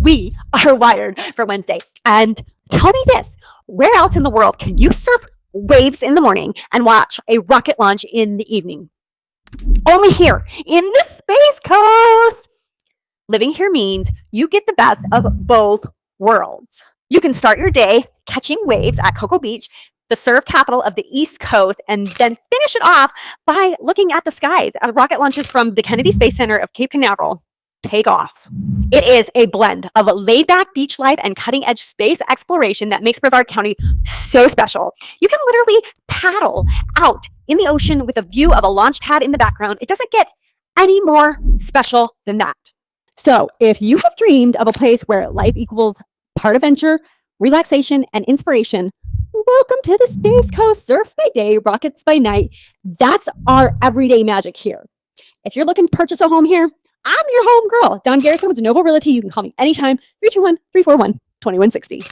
we are wired for Wednesday. And tell me this, where else in the world can you surf waves in the morning and watch a rocket launch in the evening? Only here in the Space Coast. Living here means you get the best of both worlds. You can start your day catching waves at Cocoa Beach, the surf capital of the East Coast, and then finish it off by looking at the skies as rocket launches from the Kennedy Space Center of Cape Canaveral take off. It is a blend of laid-back beach life and cutting-edge space exploration that makes Brevard County so special. You can literally paddle out in the ocean with a view of a launch pad in the background. It doesn't get any more special than that. So if you have dreamed of a place where life equals part adventure, relaxation, and inspiration, welcome to the Space Coast. Surf by day, rockets by night. That's our everyday magic here. If you're looking to purchase a home here, I'm your home girl, Dawn Garrison with Novo Realty. You can call me anytime, 321-341-2160.